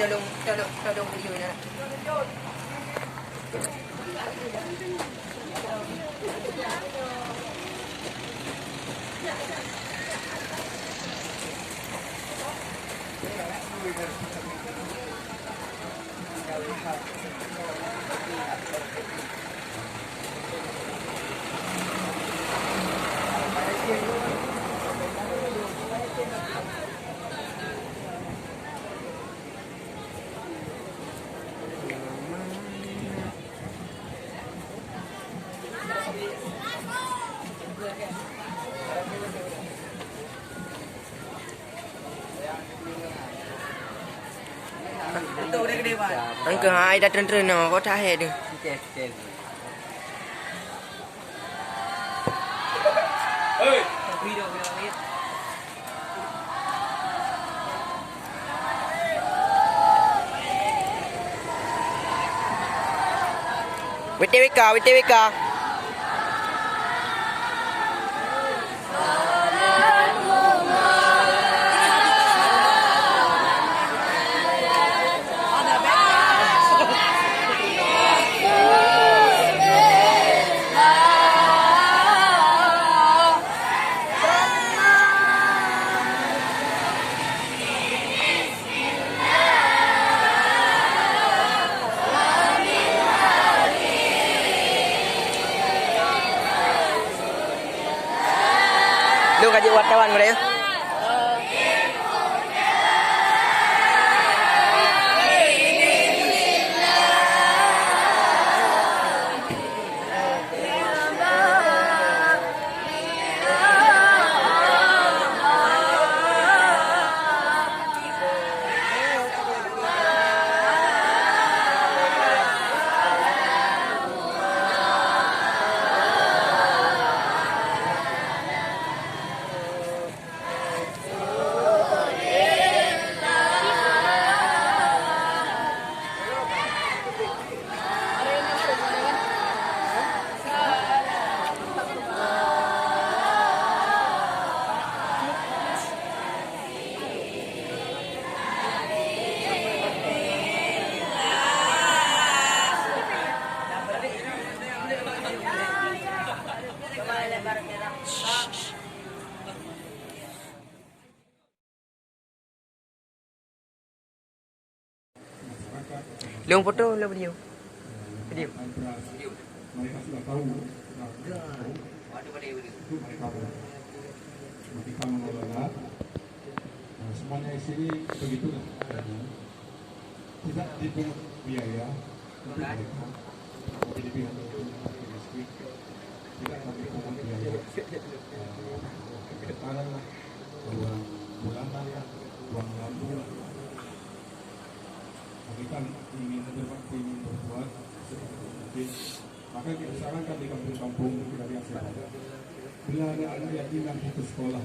long video na. Anh cứ hai đặt trên nó có thay được. WTWK. Lu kasih wartawan gue deh. Long foto, long video. Video. Mereka sudah tahu ketika mengelola semuanya di sini begitu tidak dipungut biaya untuk mereka jadi pihak listrik tidak dipungut biaya getaran lah, uang bulanan lah, uang lampu lah. Kami kan ingin berbuat seperti mungkin. Maka kita sarankan di kampung-kampung kita lihat siapa. Bila ada anak yatim yang putus sekolah,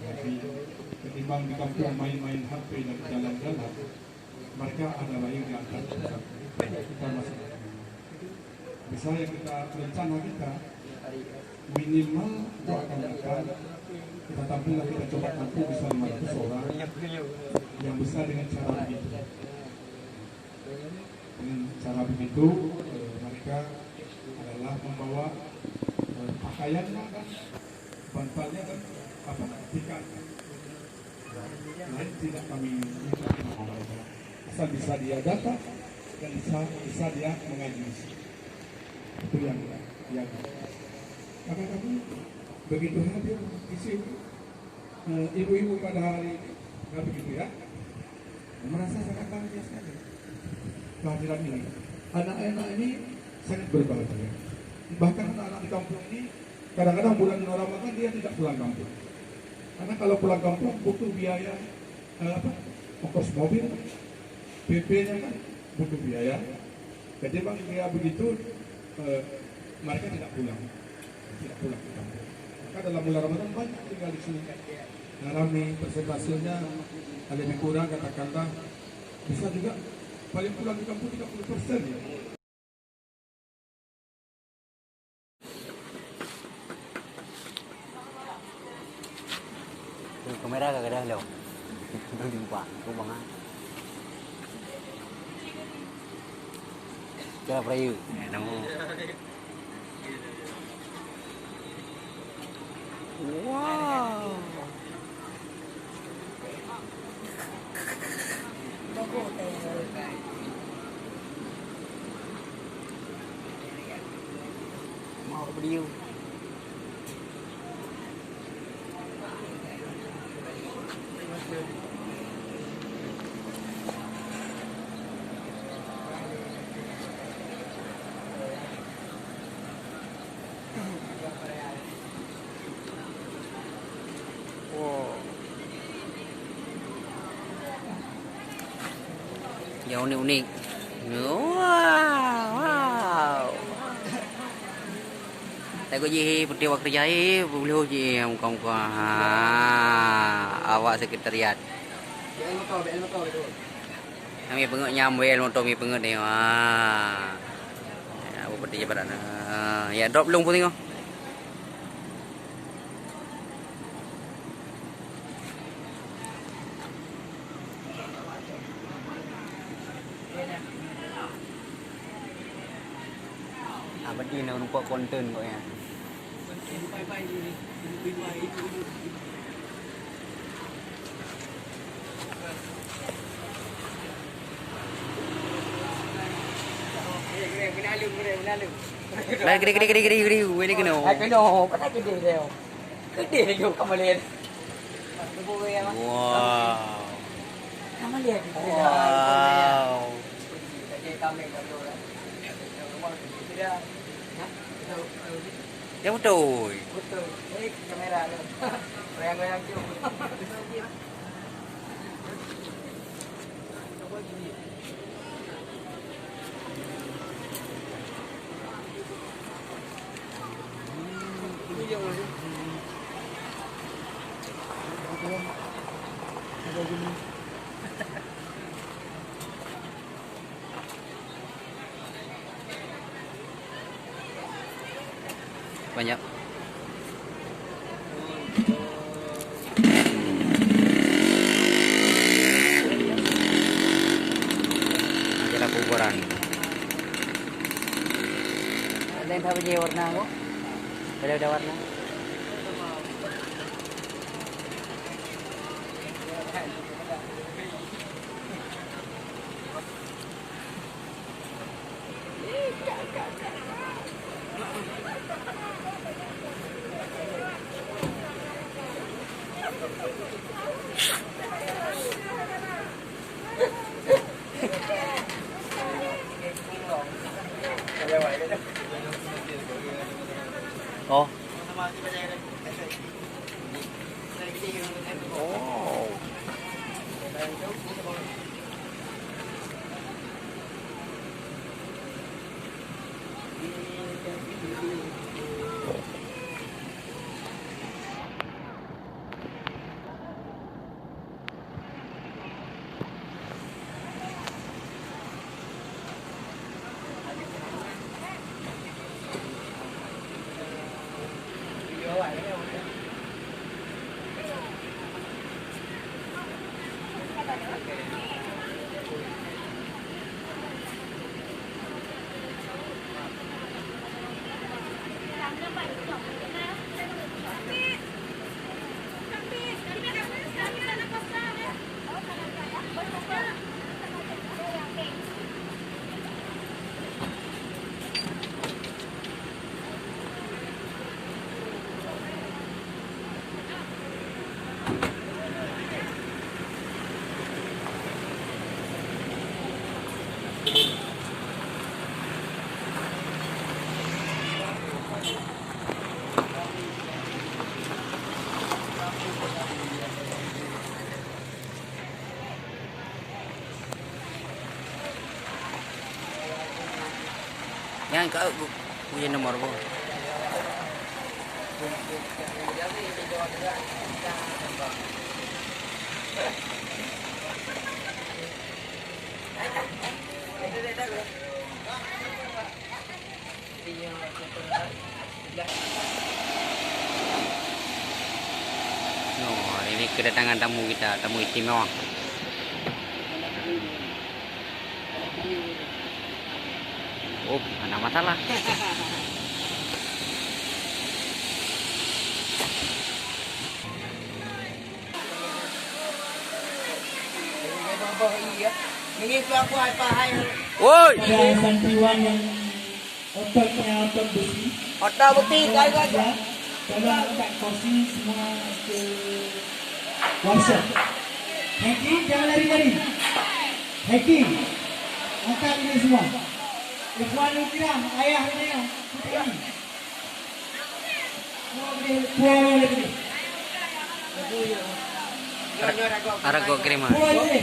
jadi ketimbang di kampung main-main HP dan jalan-jalan, mereka adalah yang diangkat kita masih. Misalnya kita rencana kita minimal doakan kita tampillah kita coba tampil bisa 500 orang yang besar dengan cara begitu. Dengan cara begitu mereka adalah membawa pakaiannya kan, bantalnya kan, tiket. Lain tidak kami minta mereka. Asal bisa dia datang dan bisa dia mengaji. Itu yang maka kami begitu hadir isi ibu-ibu pada hari ini, nggak begitu ya, merasa sangat bahagia sekali kehadiran ini. Anak-anak ini sangat berbahagia. Bahkan anak-anak di kampung ini kadang-kadang bulan Ramadan dia tidak pulang kampung. Karena kalau pulang kampung butuh biaya ongkos mobil, PP-nya kan butuh biaya. Jadi bang biaya begitu mereka tidak pulang ke kampung. Maka dalam bulan Ramadan banyak tinggal di sini. Rame persentasenya lebih kurang katakanlah bisa juga paling pulang di kampung 30% ya. Kamera kagak ada lo. Itu jumpa, aku banget. Cara perayu. Nama. Wow. Mau beliau. Wow. Yang unik-unik. Wow. Tại có gì berdua kerjai boleh uji muka-muka awak sekretariat. Kami pengek nyambil motor mi pengek ni. Apa berdua badan. Ya drop lung pun tengok. Berdua nak nampak konten kau ya. Gede, ini kena. Kena, patah gede dia. Gede dia kamu lihat. Wow. Kamu lihat. Wow. Ya betul. Betul. Ini kamera tu. Goyang-goyang tu. Banyak. Adalah kuburan. Ada yang tahu dia warna apa? Ada warna. Oh. Oh. Yang kau punya nomor bu. No, hari ini kedatangan tamu kita, tamu istimewa. Oh, mana masalah. Woi, Ada santriwan yang ototnya otot besi. Otak bukti kali aja. Tolong angkat kursi semua ke workshop. Heki, jangan lari-lari. Heki, angkat ini semua. Ikhwan Ukram, ayah ini ya. Puan lagi. arago kirim. Puan lagi.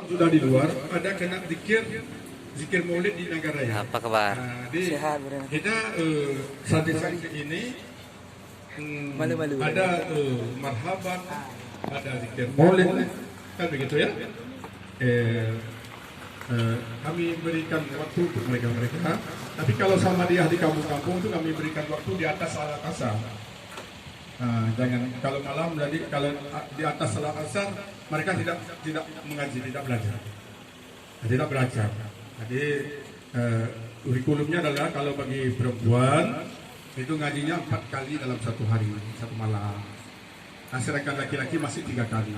Sudah di luar, ada kena zikir maulid di Nagaraya. Apa kabar? Sehat, bro. Kita santri-santri ini Malu-malu. ada marhaban, ada zikir maulid, kan begitu ya? Kami berikan waktu untuk mereka. Tapi kalau sama dia di kampung-kampung itu kami berikan waktu di atas salat asar. Jangan kalau malam jadi kalau di atas salat asar mereka tidak mengaji, tidak belajar. Jadi kurikulumnya adalah kalau bagi perempuan itu ngajinya 4 kali dalam satu hari, satu malam. Nah, sedangkan laki-laki masih 3 kali.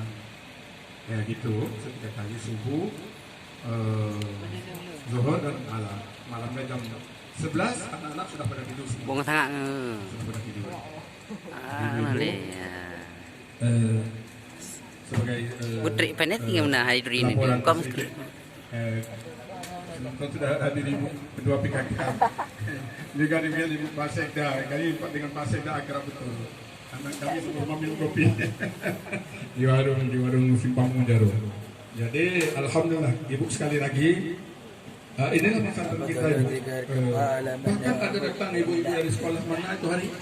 Ya gitu, 3 kali subuh, zuhur dan malam. Malamnya jam 11 anak-anak sudah pada tidur semua. Buang sangat. Sudah pada tidur. Nale. Sebagai Putri penet gimana hari ini? laporan Kamu sedikit, penonton sudah hadir ibu kedua PKK. Juga dengan ibu Pak Sekda, kali dengan Pak Sekda akrab betul. Anak kami semua minum kopi di warung Simpang Jarum. Jadi alhamdulillah ibu sekali lagi. Inilah pesantren kita ibu. Bahkan ada datang ibu-ibu dari sekolah mana itu hari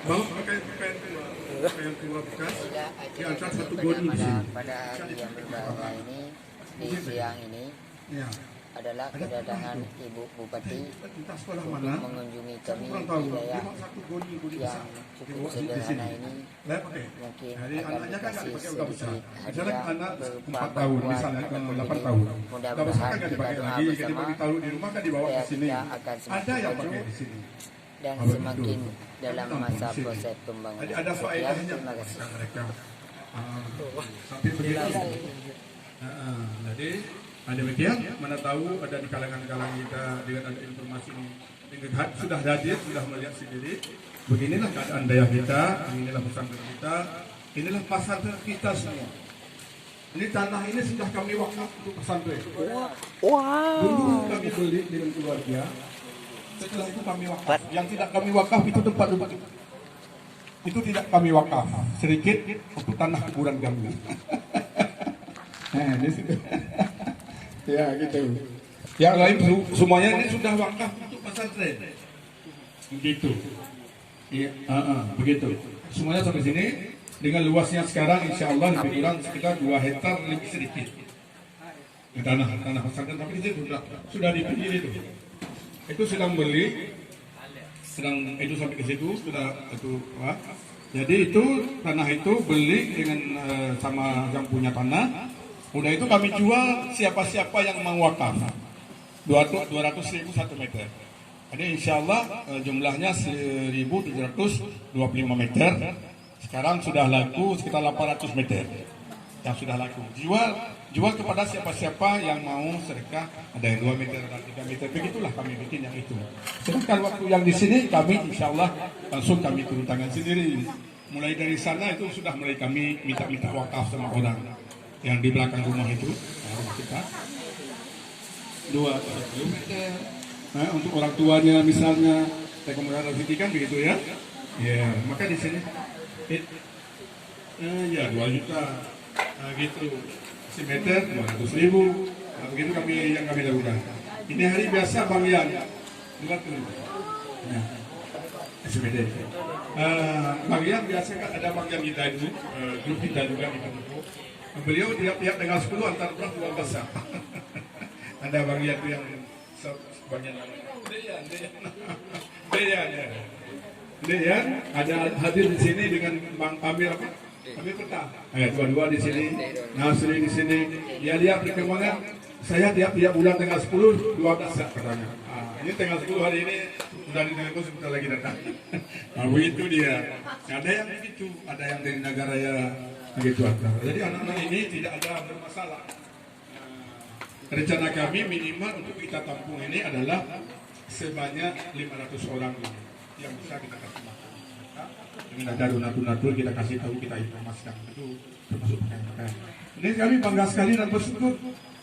bawa pakaian tua bekas diangkat satu goni di sini. Pada hari yang berbahagia ini, di siang ini Ya. adalah kedatangan Ibu Bupati Entah sekolah mana. mengunjungi kami Kurang di tahu. wilayah Dia satu goni yang cukup sederhana ini. Lah pakai. Mungkin Jadi akan anaknya kan nggak dikasih dipakai udah besar. sedikit Misalnya hadiah anak berupa 4 tahun, bantuan misalnya ataupun 8 ini. tahun. Mudah-mudahan Udah besar kan nggak kita dipakai doa lagi. Jadi bersama bagi tahu di rumah kan dibawa ke supaya sini. kita akan semakin Ada yang maju pakai di sini. dan Apa semakin itu? dalam Tampung masa di sini. proses pembangunan. Jadi ada Sekian, faedahnya terima kasih. mereka. Sampai begitu. Jadi ada demikian, mana tahu ada di kalangan-kalangan kita dengan ada informasi ini sudah hadir, sudah melihat sendiri. Beginilah keadaan daya kita, inilah pesantren kita, inilah pesantren kita semua. Ini tanah ini sudah kami wakaf untuk pesantren. Dulu kami beli dengan keluarga, setelah itu kami wakaf. Yang tidak kami wakaf itu tempat duduk. Itu tidak kami wakaf, sedikit untuk tanah kuburan kami. Nah, di situ. Ya gitu. Yang lain semuanya ini sudah wakaf untuk pesantren. Begitu. Iya, begitu. Semuanya sampai sini dengan luasnya sekarang insya Allah lebih kurang sekitar 2 hektar lebih sedikit. Tanah pesantren tapi itu sudah dipilih itu. Itu sedang beli, itu sampai ke situ sudah itu. Jadi itu tanah itu beli dengan sama yang punya tanah. Udah itu kami jual siapa-siapa yang mau wakaf 200.000 1 meter. Jadi insya Allah jumlahnya 1.725 meter. Sekarang sudah laku sekitar 800 meter yang sudah laku. Jual kepada siapa-siapa yang mau sedekah. Ada yang 2 meter, ada 3 meter. Begitulah kami bikin yang itu. Sedangkan waktu yang di sini kami insya Allah langsung kami turun tangan sendiri. Mulai dari sana itu sudah mulai kami minta wakaf sama orang yang di belakang rumah itu, rumah kita 2 kilometer. Nah, untuk orang tuanya misalnya, rekomendasi kan begitu ya. Ya, maka di sini ya 2 juta, gitu. Meter 200.000. Nah, begitu yang kami lakukan. Ini hari biasa Bang Yan 200. Nah, SPD. Bang Yan biasa kan ada Bang Yan kita itu, grup kita juga di Paduku. Beliau tiap tanggal 10 antar beras 12. Ada Bang Yan yang sebagian Deyan. Ini ya, ada hadir di sini dengan Bang Amir apa? Amir Peta. Dua-dua di sini, Nasri di sini. Dia lihat perkembangan. Saya tiap bulan tanggal 10, 12 katanya. Ini tanggal 10 hari ini sudah di tanggal sebentar lagi datang. Begitu dia. Ada yang begitu, ada yang dari negara ya begitu. Jadi anak-anak ini tidak ada bermasalah. Rencana kami minimal untuk kita tampung ini adalah sebanyak 500 orang ini yang bisa kita kasih makan. Dengan ada donatur-donatur kita kasih tahu, kita informasikan itu termasuk pakaian. Ini kami bangga sekali dan bersyukur.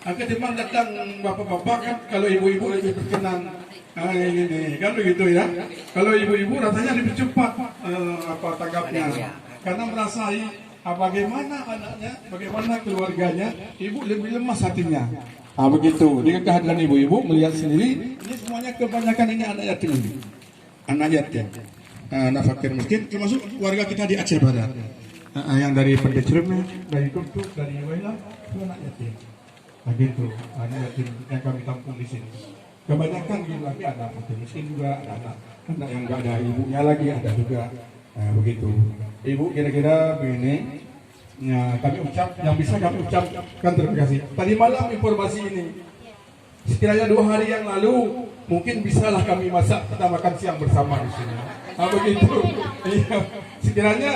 Agar memang datang bapak-bapak kan, kalau ibu-ibu lebih berkenan. Ini kan begitu ya. Kalau ibu-ibu rasanya lebih cepat tanggapnya, karena merasai bagaimana anaknya, bagaimana keluarganya, ibu lebih lemas hatinya. Begitu. Dengan kehadiran ibu-ibu melihat sendiri, ini semuanya kebanyakan ini anak yatim ini, anak yatim, anak fakir miskin, termasuk warga kita di Aceh Barat, yang dari Pendecreme, dari Tutuk, dari Wela, itu anak yatim. Begitu, anak yatim yang kami tampung di sini. Kebanyakan gitu lagi ada fakir miskin juga, ada anak yang nggak ada ibunya lagi ada juga. Begitu. Ibu kira-kira begini. Ya, kami yang bisa kami ucapkan terima kasih. Tadi malam informasi ini, sekiranya 2 hari yang lalu, mungkin bisalah kami masak kita makan siang bersama di sini. Begitu. Iya. Sekiranya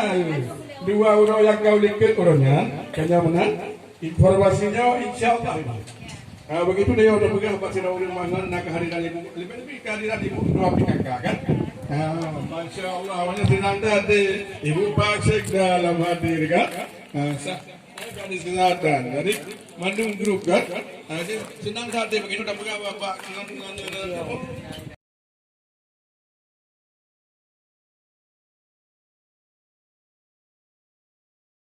2 orang yang kau lihat orangnya, kayaknya benar. Informasinya insya Allah. Begitu dia udah pegang Pak Siraudin Mangan, nak kehadiran ibu, lebih kehadiran ibu dua PKK kan? Masya Allah, banyak senang tadi Ibu Pak Sekda dalam hadir kan? Gadis Selatan dari Bandung Group kan? Senang tadi begitu udah pegang Bapak.